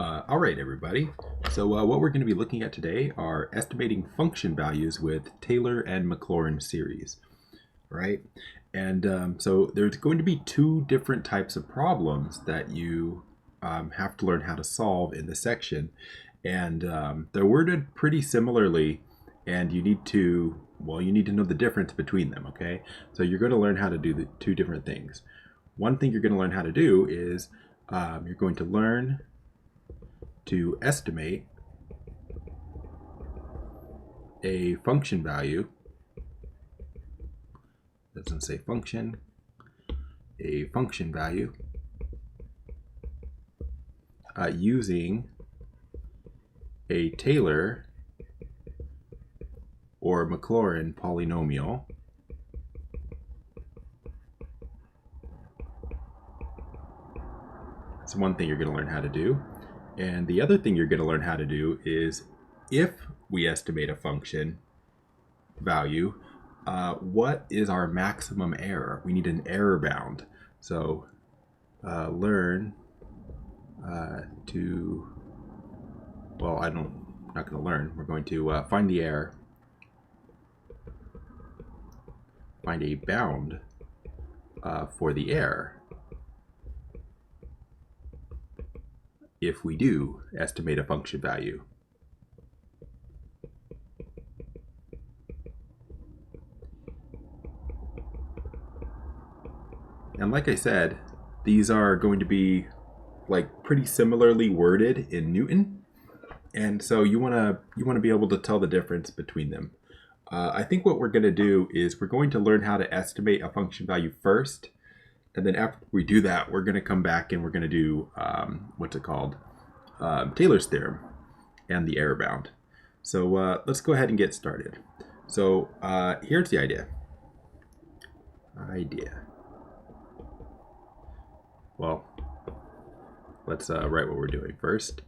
All right, everybody. So what we're going to be looking at today are estimating function values with Taylor and Maclaurin series, right? And so there's going to be two different types of problems that you have to learn how to solve in this section. And they're worded pretty similarly, and you need to know the difference between them, okay? So you're going to learn how to do the two different things. One thing you're going to learn how to do is you're going to learn to estimate a function value. Doesn't say function. A function value using a Taylor or Maclaurin polynomial That's one thing you're going to learn how to do. And the other thing you're going to learn how to do is, if we estimate a function value, what is our maximum error? We need an error bound. So learn to, well, I'm not going to learn. We're going to find the error, find a bound for the error if we do estimate a function value. And like I said, these are going to be like pretty similarly worded in Newton, and so you want to be able to tell the difference between them. I think what we're going to do is we're going to learn how to estimate a function value first, and then after we do that, we're going to come back and we're going to do what's it called? Taylor's theorem and the error bound. So let's go ahead and get started. So here's the idea. Well, let's write what we're doing first.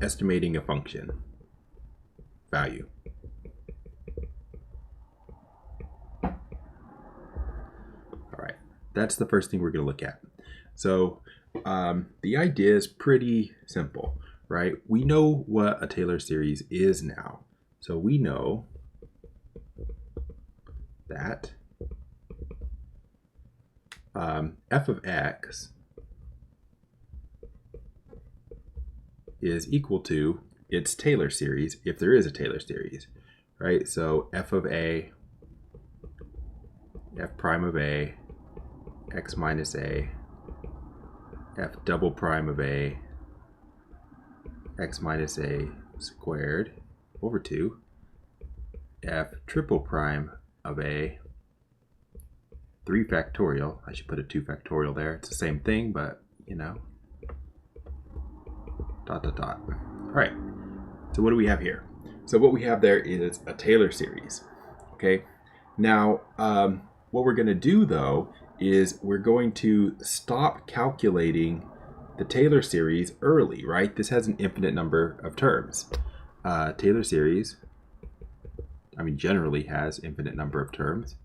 Estimating a function value. All right, that's the first thing we're going to look at. So the idea is pretty simple, right? We know what a Taylor series is now. So we know that f of x is equal to its Taylor series, if there is a Taylor series, right? So f of a, f prime of a, x minus a, f double prime of a, x minus a squared over 2, f triple prime of a, 3 factorial. I should put a 2 factorial there. It's the same thing, but you know, dot dot dot. All right, so what do we have here? So what we have there is a Taylor series. Okay, now what we're going to do though is we're going to stop calculating the Taylor series early, right? This has an infinite number of terms. Taylor series, generally has infinite number of terms.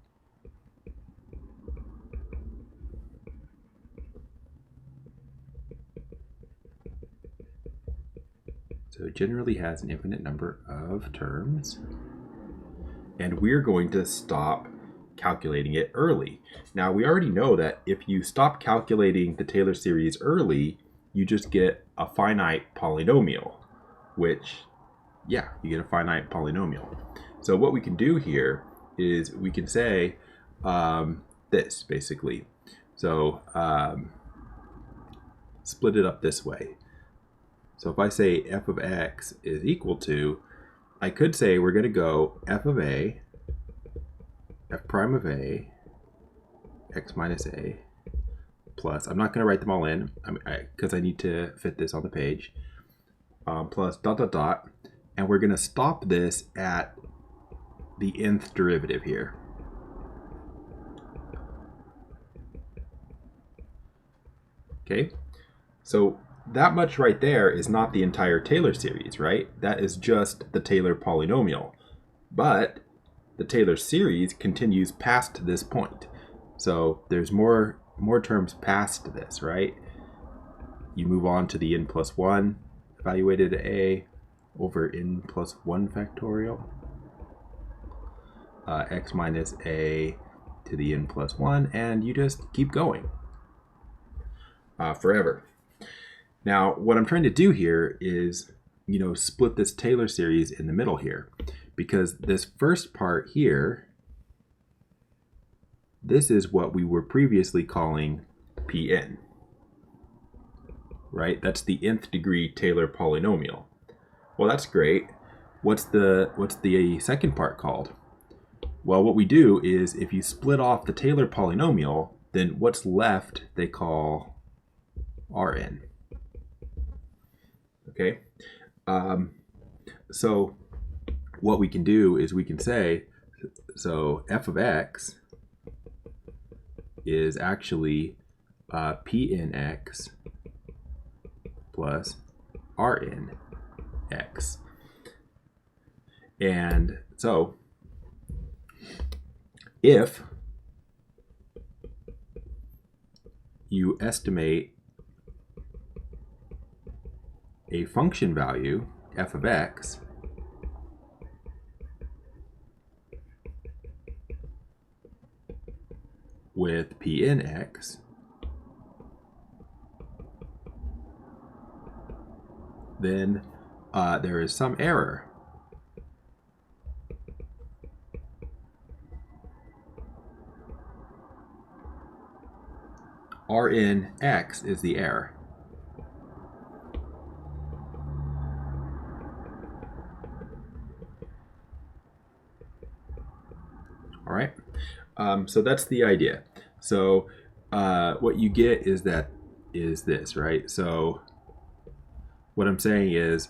So it generally has an infinite number of terms, and we're going to stop calculating it early. Now we already know that if you stop calculating the Taylor series early, you just get a finite polynomial, which, yeah, you get a finite polynomial. So what we can do here is we can say this basically. So split it up this way. So if I say f of x is equal to, I could say we're going to go f of a, f prime of a, x minus a, plus, I'm not going to write them all in because I need to fit this on the page, plus dot dot dot, and we're going to stop this at the nth derivative here. Okay, so that much right there is not the entire Taylor series, right? That is just the Taylor polynomial. But the Taylor series continues past this point. So there's more more terms past this, right? You move on to the n plus 1 evaluated a over n plus 1 factorial, x minus a to the n plus 1, and you just keep going forever. Now, what I'm trying to do here is, split this Taylor series in the middle here, because this first part here, this is what we were previously calling Pn, right? That's the nth degree Taylor polynomial. Well, that's great. What's the second part called? Well, what we do is if you split off the Taylor polynomial, then what's left they call Rn. Okay, so what we can do is we can say, so f of x is actually Pnx plus Rnx. And so if you estimate a function value, f of x, with Pnx, then there is some error. Rnx is the error. All right, so that's the idea. So what you get is this, right? So what I'm saying is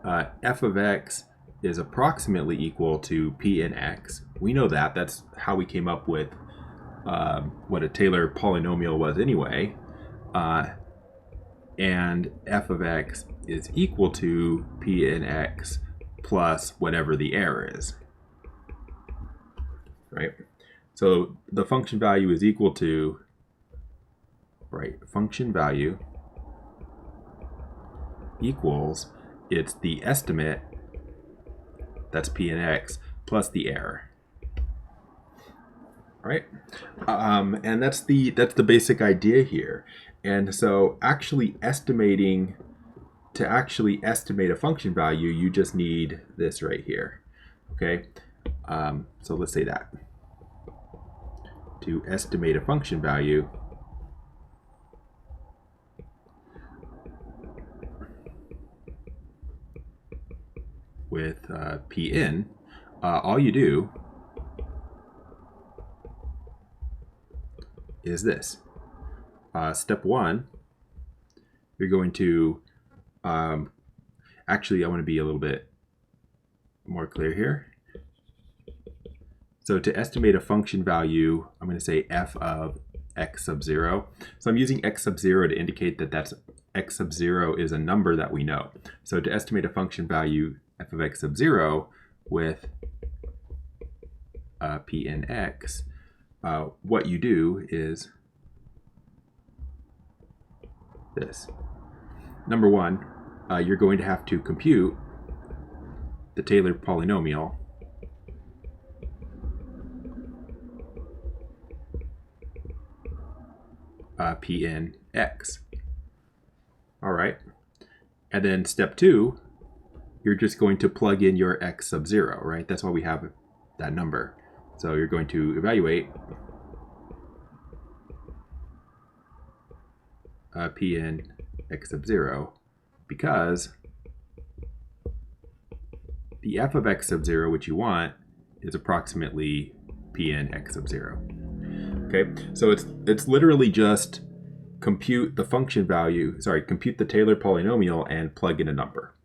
f of x is approximately equal to Pnx. We know that. That's how we came up with what a Taylor polynomial was anyway. And f of x is equal to Pnx plus whatever the error is. Right? So the function value is equal to, right, function value equals, it's the estimate, that's Pnx, plus the error. All right? And that's the basic idea here. And so actually estimating, to actually estimate a function value, you just need this right here. Okay? So let's say that. To estimate a function value, with Pn, all you do is this. Step 1, you're going to, actually I want to be a little bit more clear here. So to estimate a function value, I'm going to say f of x sub 0. So I'm using x sub 0 to indicate that that's x sub 0 is a number that we know. So to estimate a function value f of x sub 0 with Pnx, what you do is this. Number 1, you're going to have to compute the Taylor polynomial Pnx. All right. And then step 2, you're just going to plug in your x sub 0, right? That's why we have that number. So you're going to evaluate Pn x sub 0, because the f of x sub 0, which you want, is approximately Pn x sub 0. Okay, so it's literally just compute the function value, compute the Taylor polynomial and plug in a number,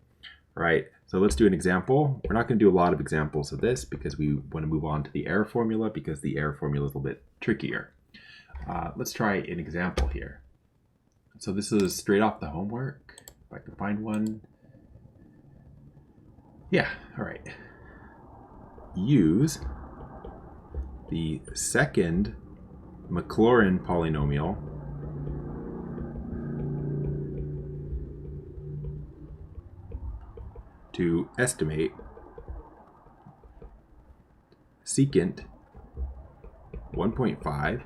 right? So let's do an example. We're not going to do a lot of examples of this because we want to move on to the error formula, because the error formula is a little bit trickier. Let's try an example here. So this is straight off the homework, if I can find one. Yeah, all right. Use the second Maclaurin polynomial to estimate secant 1.5.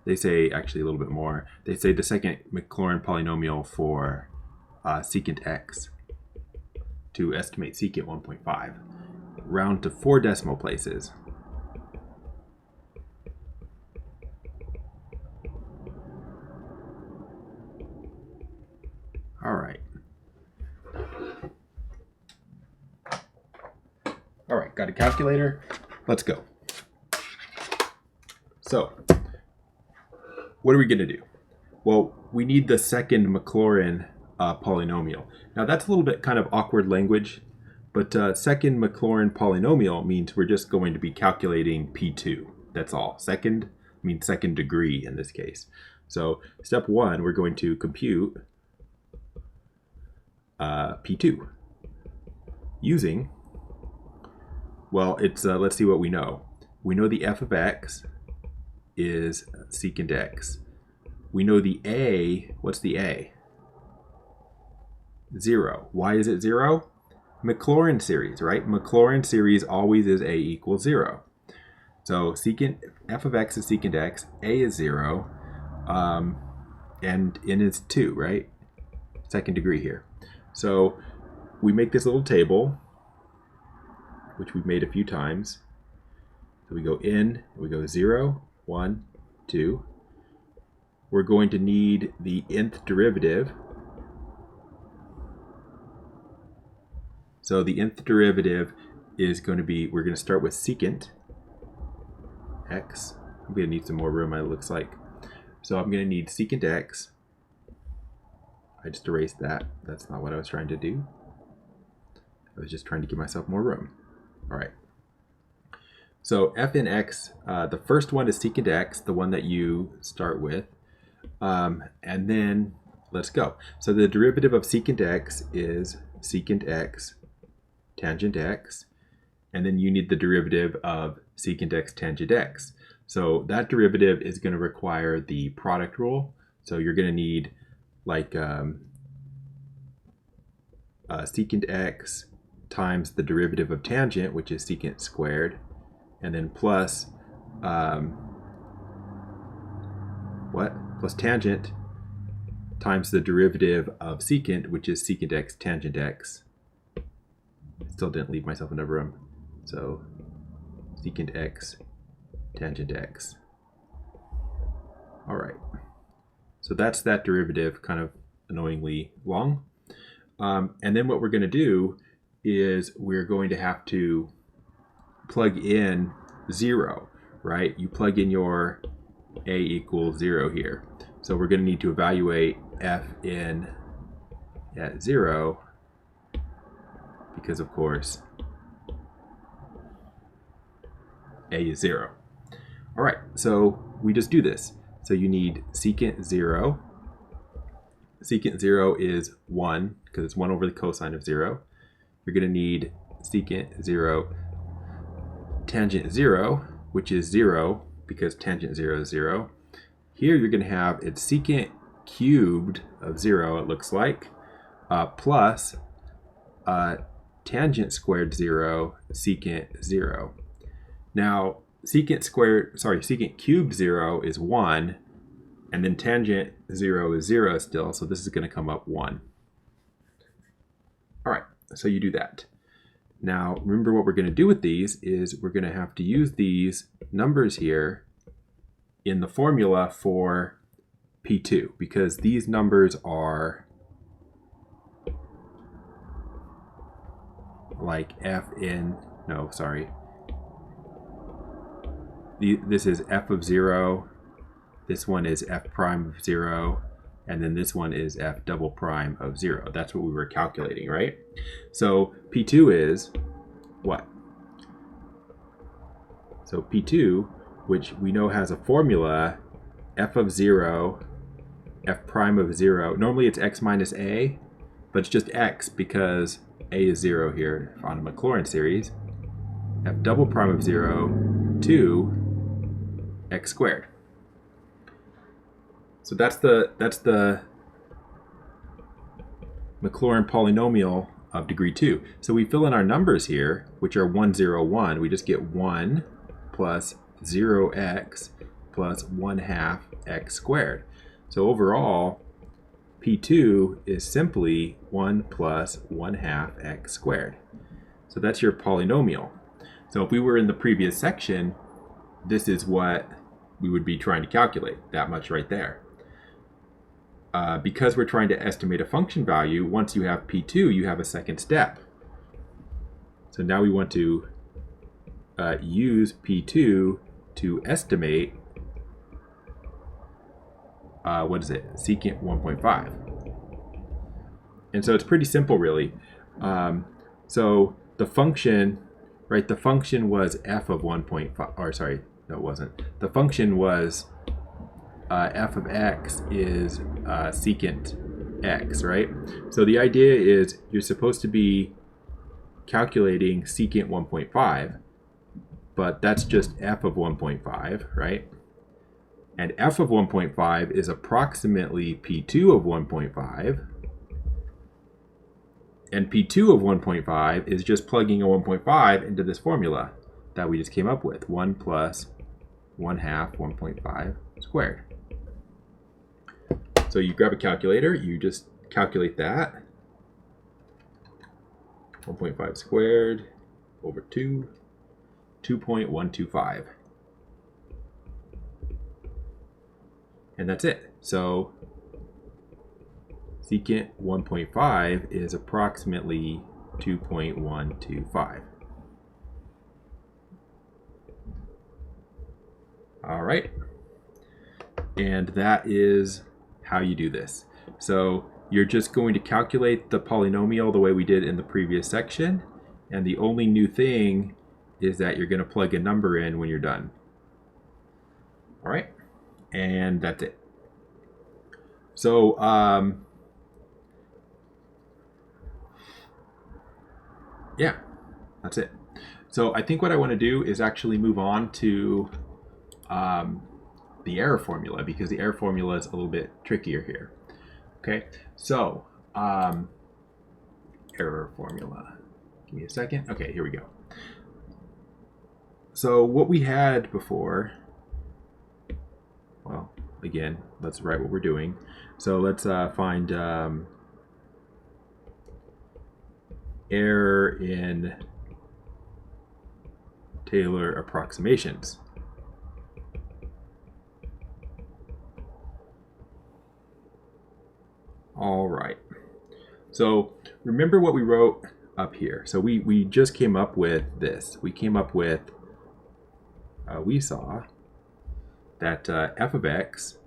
They say actually a little bit more. They say the second Maclaurin polynomial for secant x to estimate secant 1.5. Round to 4 decimal places. All right. All right, got a calculator. Let's go. So, what are we going to do? Well, we need the second Maclaurin polynomial. Now, that's a little bit kind of awkward language, but second Maclaurin polynomial means we're just going to be calculating P2. That's all. Second means second degree in this case. So, step 1, we're going to compute P2 using, well, it's let's see what we know. We know the f of x is secant x. We know the a, what's the a? 0. Why is it 0? Maclaurin series, right? Maclaurin series always is a equals 0. So secant f of x is secant x, a is 0, and n is 2, right? Second degree here. So we make this little table, which we've made a few times. So we go in, we go 0, 1, 2. We're going to need the nth derivative. So the nth derivative is going to be, we're going to start with secant x. I'm going to need some more room, it looks like. So I'm going to need secant x. I just erased that. That's not what I was trying to do. I was just trying to give myself more room. All right. So f in x, the first one is secant x, the one that you start with. And then let's go. So the derivative of secant x is secant x tangent x. And then you need the derivative of secant x tangent x. So that derivative is going to require the product rule. So you're going to need like secant x times the derivative of tangent, which is secant squared, and then plus plus tangent times the derivative of secant, which is secant x tangent x. Still didn't leave myself enough room. So secant x tangent x. All right. So that's that derivative, kind of annoyingly long. And then what we're going to do is we're going to have to plug in 0, right? You plug in your a equals 0 here. So we're going to need to evaluate f in at 0 because, of course, a is 0. All right, so we just do this. So you need secant 0. Secant 0 is 1 because it's 1 over the cosine of 0. You're going to need secant 0 tangent 0, which is 0 because tangent 0 is 0. Here you're going to have it's secant cubed of 0, it looks like, plus tangent squared 0, secant 0. Now, secant cubed 0 is 1, and then tangent 0 is 0 still, so this is going to come up 1. All right, so you do that. Now, remember what we're going to do with these is we're going to have to use these numbers here in the formula for P2, because these numbers are like f in, no, sorry. This is f of 0, this one is f prime of 0, and then this one is f double prime of 0. That's what we were calculating, right? So P2 is what? So P2, which we know has a formula, f of 0, f prime of 0. Normally it's x minus a, but it's just x because a is 0 here on a Maclaurin series. F double prime of 0 to x squared. So that's the Maclaurin polynomial of degree 2. So we fill in our numbers here, which are 1, 0, 1. We just get 1 plus 0x plus 1/2 x squared. So overall, P2 is simply 1 plus 1/2 x squared. So that's your polynomial. So if we were in the previous section, this is what we would be trying to calculate, that much right there. Because we're trying to estimate a function value, once you have P2, you have a second step. So now we want to use P2 to estimate, what is it, secant 1.5. And so it's pretty simple, really. So the function, right, the function was f of 1.5, or sorry, no, it wasn't. The function was f of x is secant x, right? So the idea is you're supposed to be calculating secant 1.5, but that's just f of 1.5, right? And f of 1.5 is approximately P2 of 1.5. And P2 of 1.5 is just plugging a 1.5 into this formula that we just came up with. 1 plus 1/2 1.5 squared. So you grab a calculator, you just calculate that. 1.5 squared over 2, 2.125. And that's it. So secant 1.5 is approximately 2.125. All right. And that is how you do this. So you're just going to calculate the polynomial the way we did in the previous section. And the only new thing is that you're going to plug a number in when you're done. All right. And that's it. So, yeah, that's it. So I think what I want to do is actually move on to the error formula, because the error formula is a little bit trickier here. Okay, so error formula. Give me a second. Okay, here we go. So what we had before, well, again, let's write what we're doing. So let's find error in Taylor approximations. All right. So remember what we wrote up here. So we just came up with this. We came up with, we saw that f of x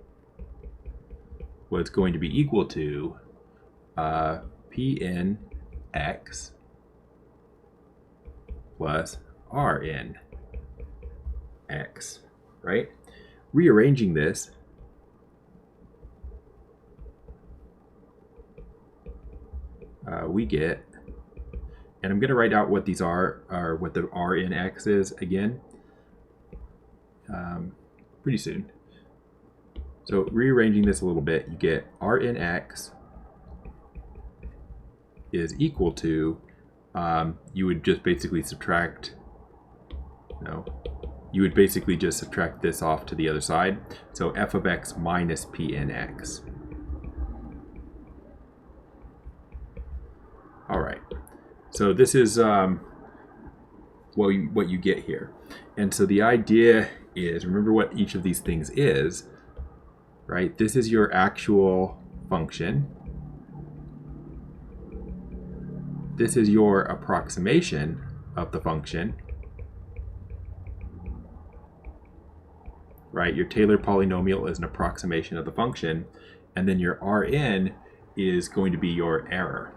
was going to be equal to Pn x plus Rn x, right? Rearranging this, we get, and I'm going to write out what these are, or what the Rn x is again, pretty soon. So rearranging this a little bit, you get Rn x is equal to, you would just basically subtract, you would basically just subtract this off to the other side. So f of x minus Pnx. All right, so this is what you get here. And so the idea is, remember what each of these things is, right? This is your actual function. This is your approximation of the function, right? Your Taylor polynomial is an approximation of the function, and then your Rn is going to be your error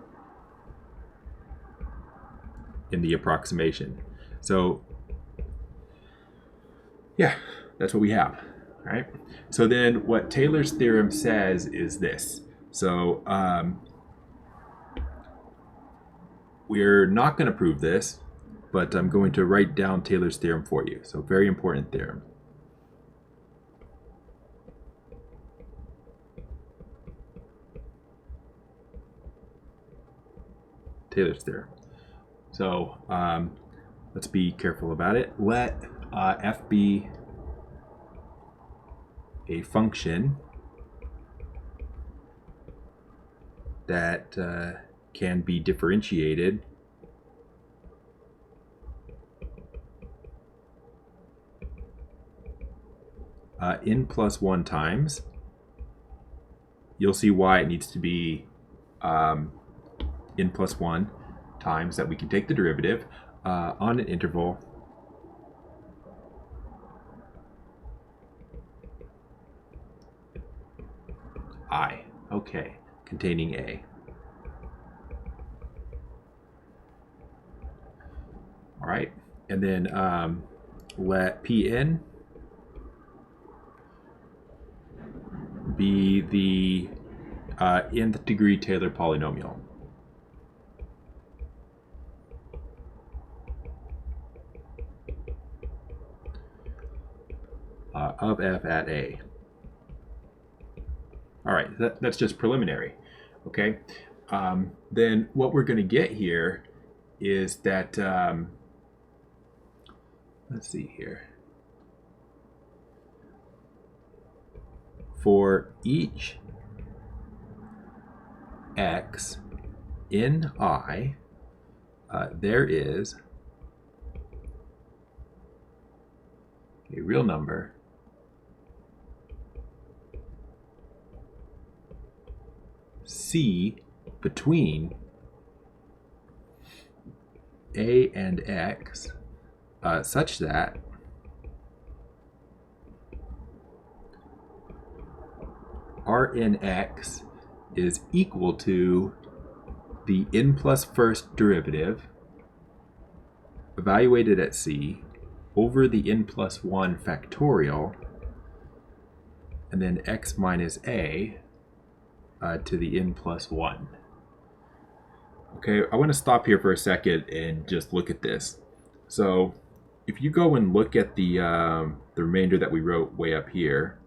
in the approximation. So yeah, that's what we have, right? So then what Taylor's theorem says is this. So we're not going to prove this, but I'm going to write down Taylor's theorem for you. So very important theorem. Taylor's theorem. So let's be careful about it. Let f be a function that can be differentiated n plus 1 times. You'll see why it needs to be n plus 1 times that we can take the derivative on an interval I, okay, containing A. All right, and then let Pn be the nth degree Taylor polynomial. Of f at A. All right, that's just preliminary, okay? Then what we're going to get here is that, let's see here. For each x in I, there is a real number C between A and X such that Rnx is equal to the n plus first derivative evaluated at C over the n plus 1 factorial and then x minus A to the n plus 1. Okay, I want to stop here for a second and just look at this. So if you go and look at the remainder that we wrote way up here,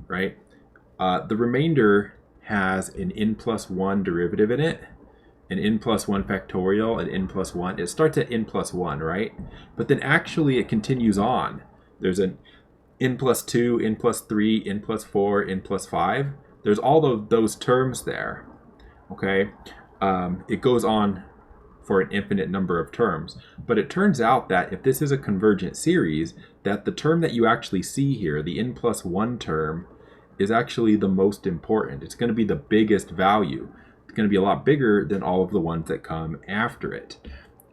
right? The remainder has an n plus 1 derivative in it, an n plus 1 factorial, an n plus 1. It starts at n plus 1, right? But then actually it continues on. There's an n plus 2, n plus 3, n plus 4, n plus 5. There's all of those terms there, okay? It goes on for an infinite number of terms. But it turns out that if this is a convergent series, that the term that you actually see here, the n plus 1 term, is actually the most important. It's going to be the biggest value. It's going to be a lot bigger than all of the ones that come after it.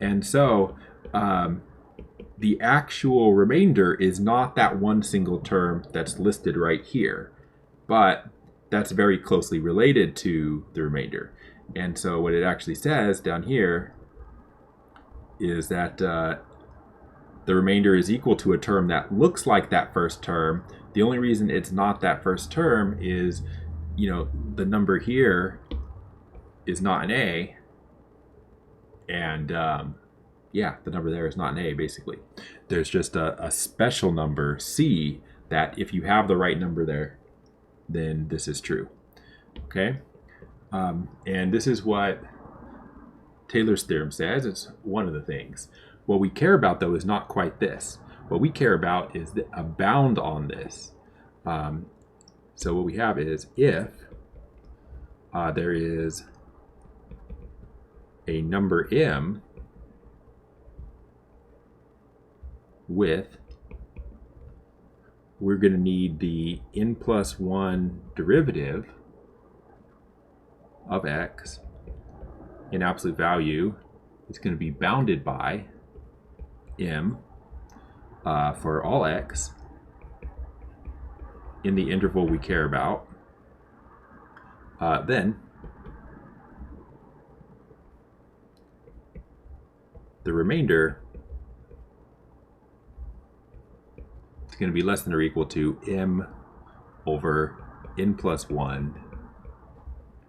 And so the actual remainder is not that one single term that's listed right here, but that's very closely related to the remainder. And so what it actually says down here is that the remainder is equal to a term that looks like that first term. The only reason it's not that first term is, you know, the number here is not an A, and yeah, the number there is not an A, basically. There's just a special number, C, that if you have the right number there, then this is true, okay? And this is what Taylor's theorem says. It's one of the things. What we care about, though, is not quite this. What we care about is a bound on this. So what we have is if there is a number m with, we're going to need the n plus 1 derivative of x in absolute value. It's going to be bounded by m for all x in the interval we care about. Then the remainder is going to be less than or equal to m over n plus 1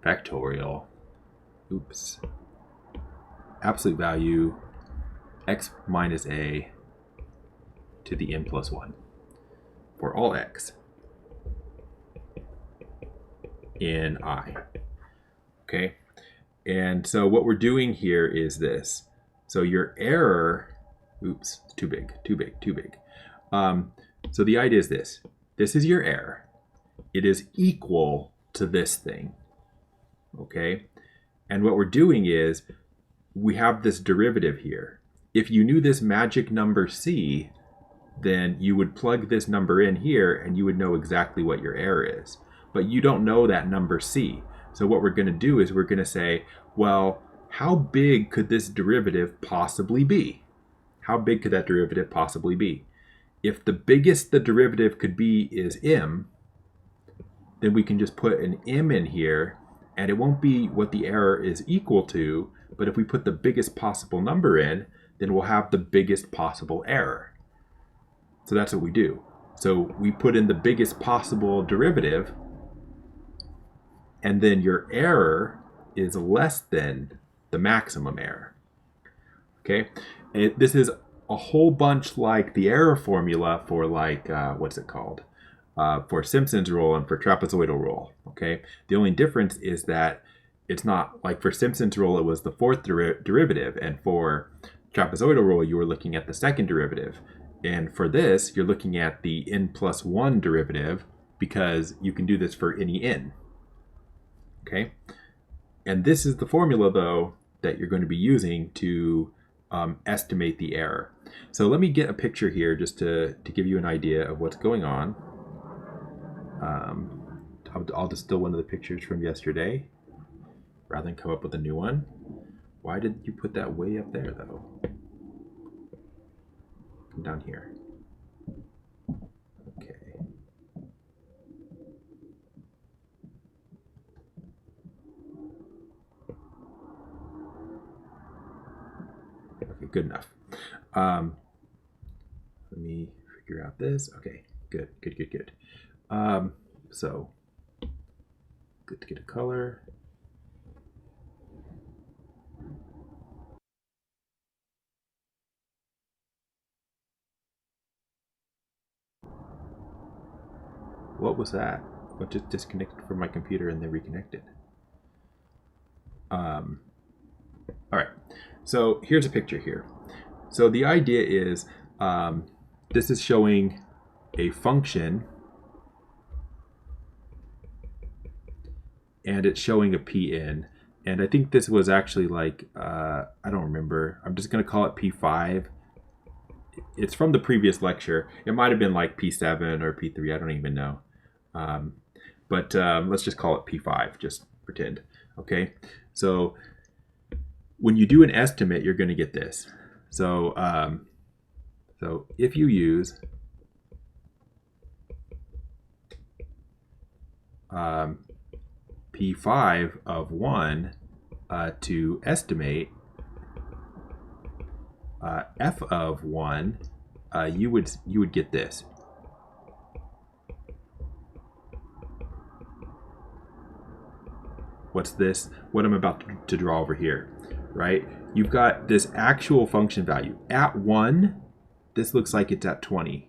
factorial, absolute value x minus A to the n plus 1 for all x in I. Okay, And so what we're doing here is this. So your error, oops, too big, too big, too big. So the idea is this. This is your error. It is equal to this thing, okay? And what we're doing is we have this derivative here. If you knew this magic number c, then you would plug this number in here and you would know exactly what your error is. But you don't know that number c. So what we're going to do is we're going to say, well, how big could this derivative possibly be? How big could that derivative possibly be? If the biggest the derivative could be is m, then we can just put an m in here, and it won't be what the error is equal to, but if we put the biggest possible number in, then we'll have the biggest possible error. So that's what we do. So we put in the biggest possible derivative, and then your error is less than the maximum error. Okay, this is a whole bunch like the error formula for like, what's it called? For Simpson's rule and for trapezoidal rule. Okay, the only difference is that it's not like for Simpson's rule, it was the fourth derivative, and for trapezoidal rule, you were looking at the second derivative. And for this, you're looking at the n plus 1 derivative because you can do this for any n. Okay, and this is the formula, though, that you're going to be using to estimate the error. So let me get a picture here just to give you an idea of what's going on. I'll distill one of the pictures from yesterday rather than come up with a new one. Why did you put that way up there, though? Come down here. Okay. Okay, good enough. Let me figure out this. Okay, good. So, good to get a color. What was that? What just disconnected from my computer and then reconnected? All right, so here's a picture here. So the idea is this is showing a function and it's showing a Pn. And I think this was actually like, I don't remember. I'm just going to call it P5. It's from the previous lecture. It might have been like P7 or P3. I don't even know. But let's just call it P5, just pretend. Okay, so when you do an estimate, you're going to get this. So, so if you use P5 of 1 to estimate f of 1, you would get this. What's this? What I'm about to draw over here, right? You've got this actual function value. At 1, this looks like it's at 20.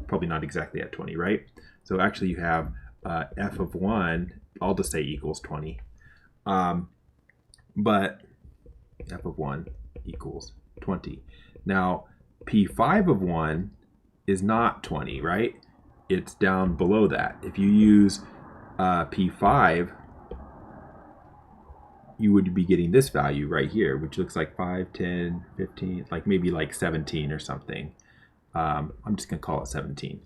Probably not exactly at 20, right? So actually you have f of 1, I'll just say equals 20. But f of 1 equals 20. Now, P5 of 1 is not 20, right? It's down below that. If you use P5, you would be getting this value right here, which looks like 5, 10, 15, like maybe like 17 or something. I'm just going to call it 17.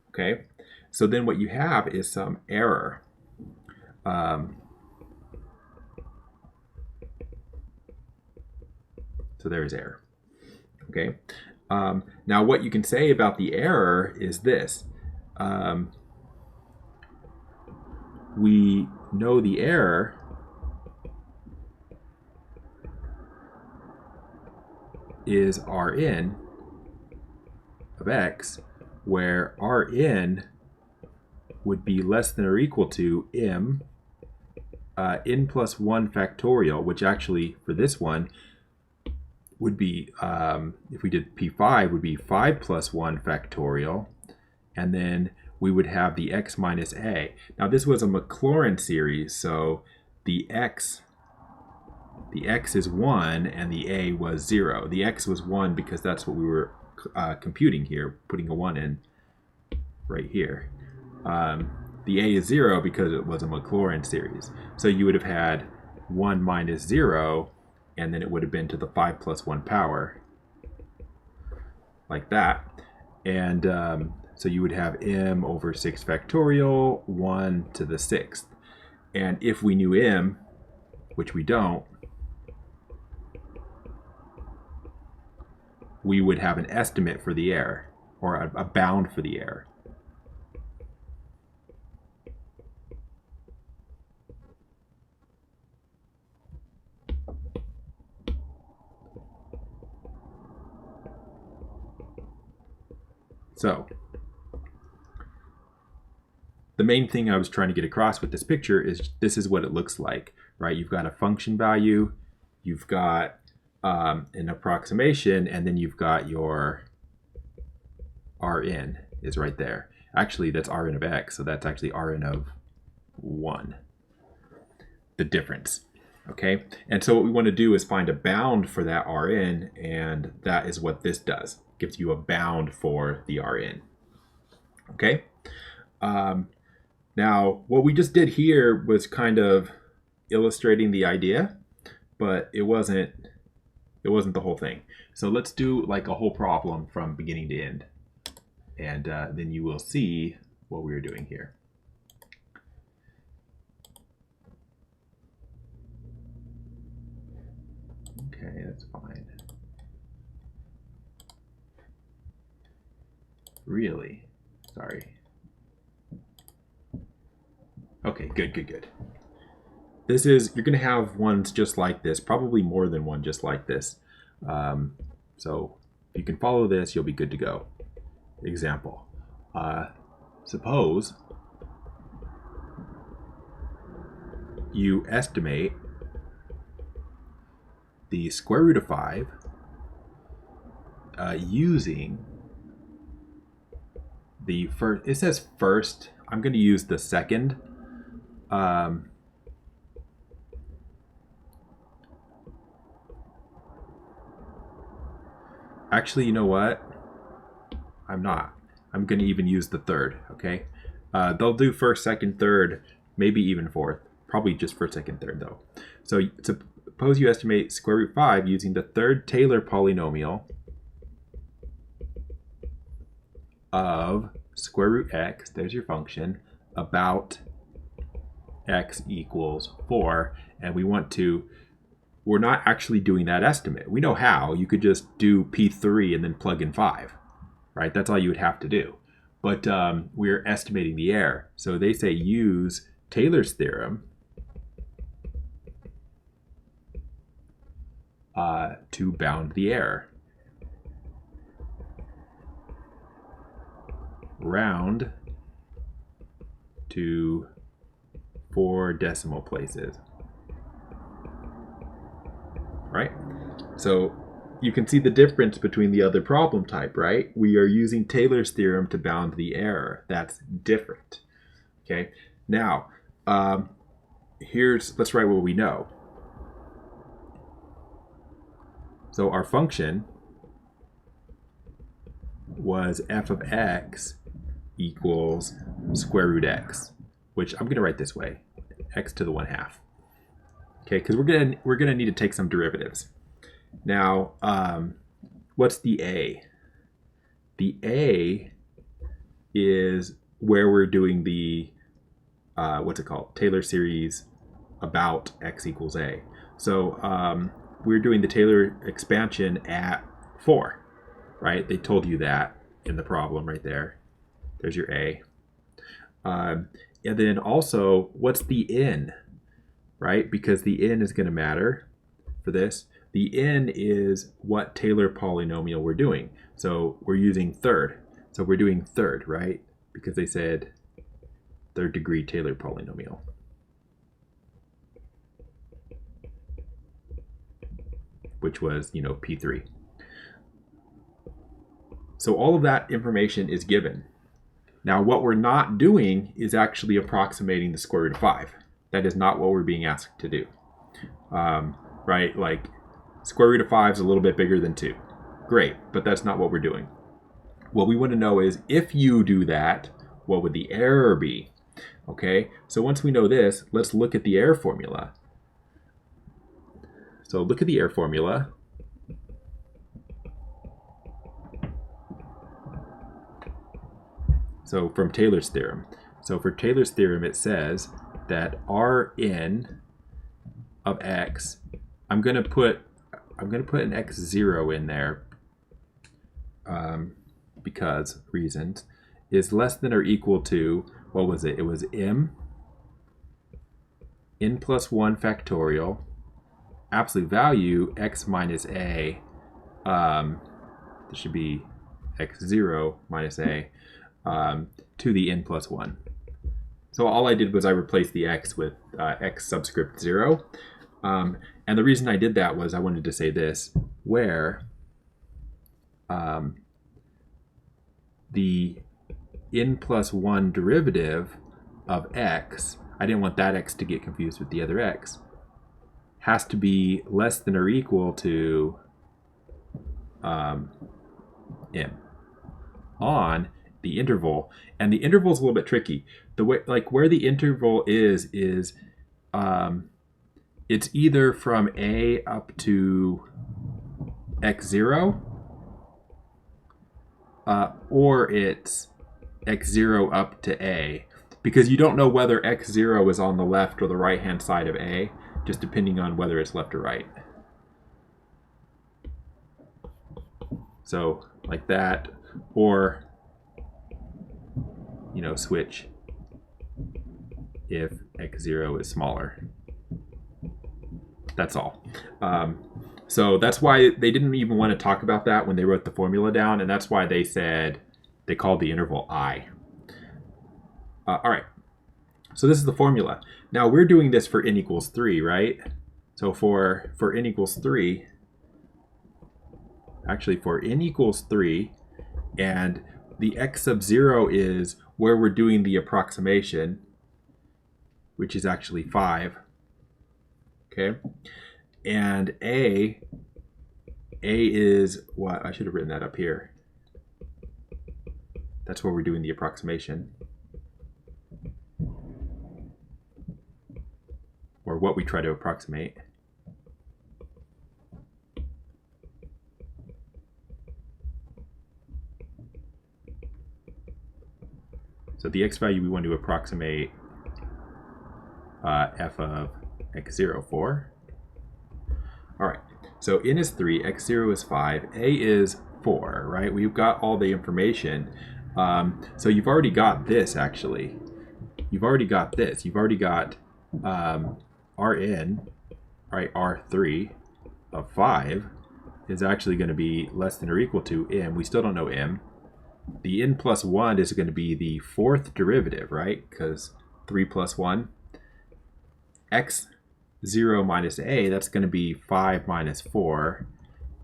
Okay, so then what you have is some error. So there's error. Okay, now what you can say about the error is this. We know the error is Rn of x, where Rn would be less than or equal to m n plus 1 factorial, which actually for this one would be, if we did P5, would be 5 plus 1 factorial, and then we would have the x minus a. Now this was a Maclaurin series, so the x the x is 1 and the a was 0. The x was 1 because that's what we were computing here, putting a 1 in right here. The a is 0 because it was a Maclaurin series. So you would have had 1 minus 0, and then it would have been to the 5 plus 1 power, like that. And so you would have m over 6 factorial, 1 to the 6th. And if we knew m, which we don't, we would have an estimate for the error, or a bound for the error. So the main thing I was trying to get across with this picture is this is what it looks like, right? You've got a function value, you've got an approximation, and then you've got your Rn is right there. Actually, that's Rn of x, so that's actually Rn of 1, the difference. Okay, and so what we want to do is find a bound for that Rn, and that is what this does. It gives you a bound for the Rn. Okay, now what we just did here was kind of illustrating the idea, but it wasn't the whole thing. So let's do like a whole problem from beginning to end, and then you will see what we are doing here. Okay, that's fine. Really? Sorry. Okay, good. This is, you're going to have ones just like this, probably more than one just like this. So if you can follow this, you'll be good to go. Example. Suppose you estimate the square root of 5 using the first, it says first, I'm going to use the second. Actually, you know what? I'm not. I'm going to even use the third, okay? They'll do first, second, third, maybe even fourth. Probably just first, second, third, though. So suppose you estimate square root 5 using the third Taylor polynomial of square root x, there's your function, about x equals 4. And we want to, we're not actually doing that estimate. We know how. You could just do P3 and then plug in 5, right? That's all you would have to do. But we're estimating the error. So they say use Taylor's theorem to bound the error. Round to 4 decimal places. Right? So you can see the difference between the other problem type, right? We are using Taylor's theorem to bound the error. That's different. Okay? Now, let's write what we know. So our function was f of x equals square root x, which I'm going to write this way, x to the 1/2. Okay, because we're gonna need to take some derivatives. Now, what's the a? The a is where we're doing the what's it called? Taylor series about x equals a. So we're doing the Taylor expansion at 4, right? They told you that in the problem right there. There's your a. And then also, what's the n? Right? Because the n is going to matter for this. The n is what Taylor polynomial we're doing. So we're using third. So we're doing third, right? Because they said third degree Taylor polynomial. Which was, P3. So all of that information is given. Now what we're not doing is actually approximating the square root of 5. That is not what we're being asked to do, right? right? Like square root of 5 is a little bit bigger than 2. Great, but that's not what we're doing. What we want to know is, if you do that, what would the error be? Okay, so once we know this, let's look at the error formula. So look at the error formula. So from Taylor's theorem. So for Taylor's theorem, it says that Rn of x, I'm going to put an x0 in there because reasons, is less than or equal to, what was it? It was n plus 1 factorial, absolute value x minus a, this should be x0 minus a, to the n plus 1. So all I did was I replaced the x with x subscript 0. And the reason I did that was I wanted to say this, where the n plus 1 derivative of x, I didn't want that x to get confused with the other x, has to be less than or equal to m on the interval. And the interval is a little bit tricky. The way, like where the interval is it's either from a up to x0, or it's x0 up to a, because you don't know whether x0 is on the left or the right hand side of a, just depending on whether it's left or right. So like that, or switch if x0 is smaller. That's all. So that's why they didn't even want to talk about that when they wrote the formula down, and that's why they called the interval I. All right, so this is the formula. Now we're doing this for n equals 3, right? So for n equals 3, actually for n equals 3, and the x sub 0 is where we're doing the approximation, which is actually 5. Okay, and a is what? I should have written that up here. That's where we're doing the approximation, or what we try to approximate. So the x value we want to approximate f of x0 for. All right, so n is 3, x0 is 5, a is 4, right? We've got all the information. So you've already got this, actually. You've already got this. You've already got Rn, right, R3 of 5 is actually going to be less than or equal to m. We still don't know m. The n plus 1 is going to be the fourth derivative, right? Because 3 plus 1. x0 minus a, that's going to be 5 minus 4.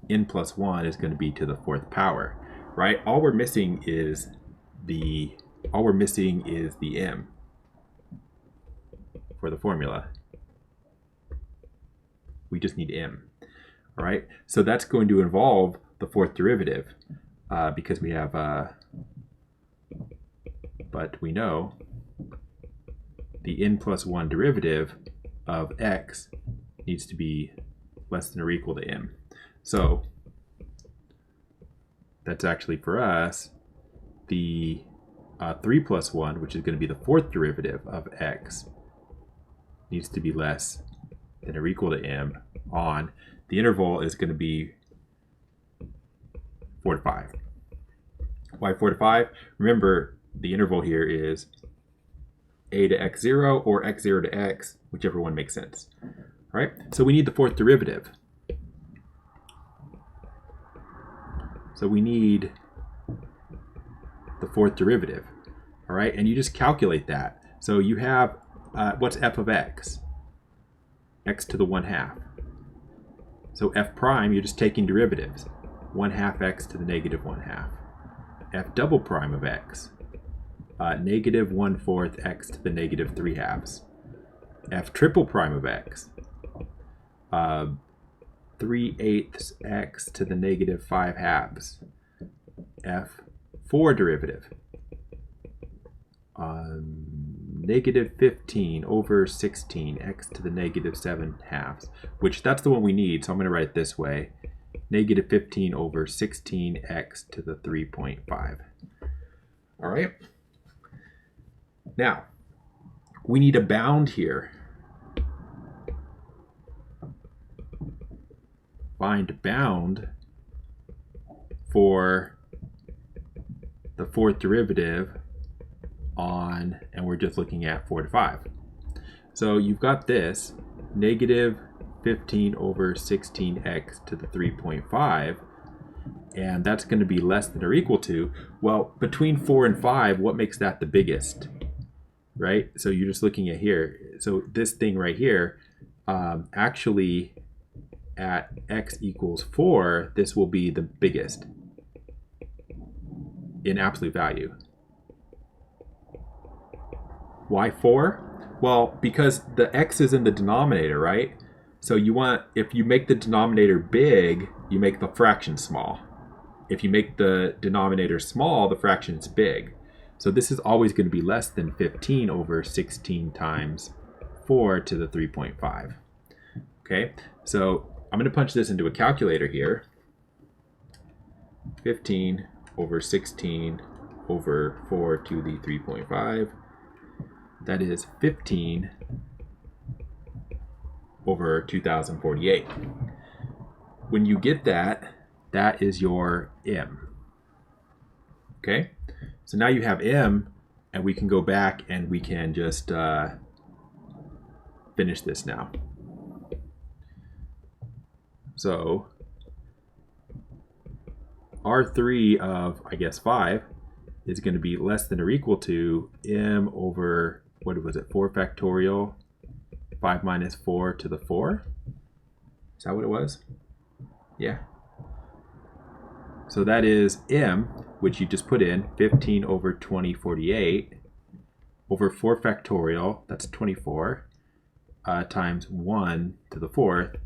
N plus 1 is going to be to the fourth power, right? All we're missing is the m for the formula. We just need m. All right, so that's going to involve the fourth derivative, because we have, but we know the n plus 1 derivative of x needs to be less than or equal to m. So that's actually for us the 3 plus 1, which is going to be the fourth derivative of x, needs to be less than or equal to m on, the interval is going to be 4 to 5. Why 4 to 5? Remember, the interval here is a to x0 or x0 to x, whichever one makes sense. All right, so we need the fourth derivative. So we need the fourth derivative. All right, and you just calculate that. So you have, what's f of x? X to the 1/2. So f prime, you're just taking derivatives. 1/2 x to the negative 1/2. F double prime of x, negative 1/4 x to the negative 3/2. F triple prime of x, 3/8 x to the negative 5/2 f4 derivative. Negative 15 over 16 x to the negative 7/2, which that's the one we need, so I'm going to write it this way. Negative 15 over 16 x to the 3.5. All right. Now, we need a bound here. Find bound for the fourth derivative on, and we're just looking at 4 to 5. So you've got this, negative 15 over 16x to the 3.5, and that's going to be less than or equal to, well, between 4 and 5, what makes that the biggest, right? So you're just looking at here. So this thing right here, actually at x equals 4, this will be the biggest in absolute value. Why 4? Well, because the x is in the denominator, right? So you want, if you make the denominator big, you make the fraction small. If you make the denominator small, the fraction is big. So this is always going to be less than 15 over 16 times 4 to the 3.5. Okay, so I'm going to punch this into a calculator here. 15 over 16 over 4 to the 3.5. That is 15 over 2048. When you get that, that is your m. Okay, so now you have m, and we can go back and we can just finish this now. So R3 of, I guess, 5 is going to be less than or equal to m over, what was it, 4 factorial, 5 minus 4 to the 4? Is that what it was? Yeah. So that is m, which you just put in, 15 over 2048, over 4 factorial, that's 24, times 1 to the 4th.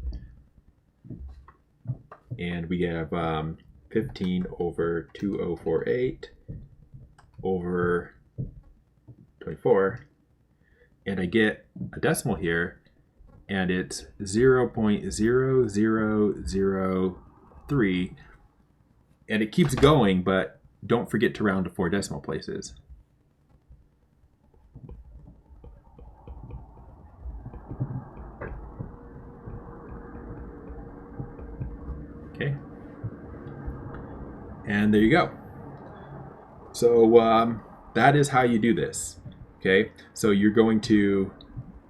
And we have 15 over 2048 over 24. And I get a decimal here, and it's 0.0003, and it keeps going, but don't forget to round to 4 decimal places. Okay, and there you go. So that is how you do this. Okay, so you're going to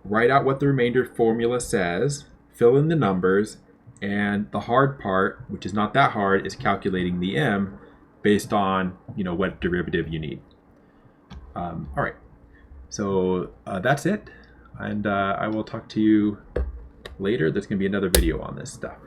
write out what the remainder formula says, fill in the numbers, and the hard part, which is not that hard, is calculating the m based on, you know, what derivative you need. All right, so that's it, and I will talk to you later. There's going to be another video on this stuff.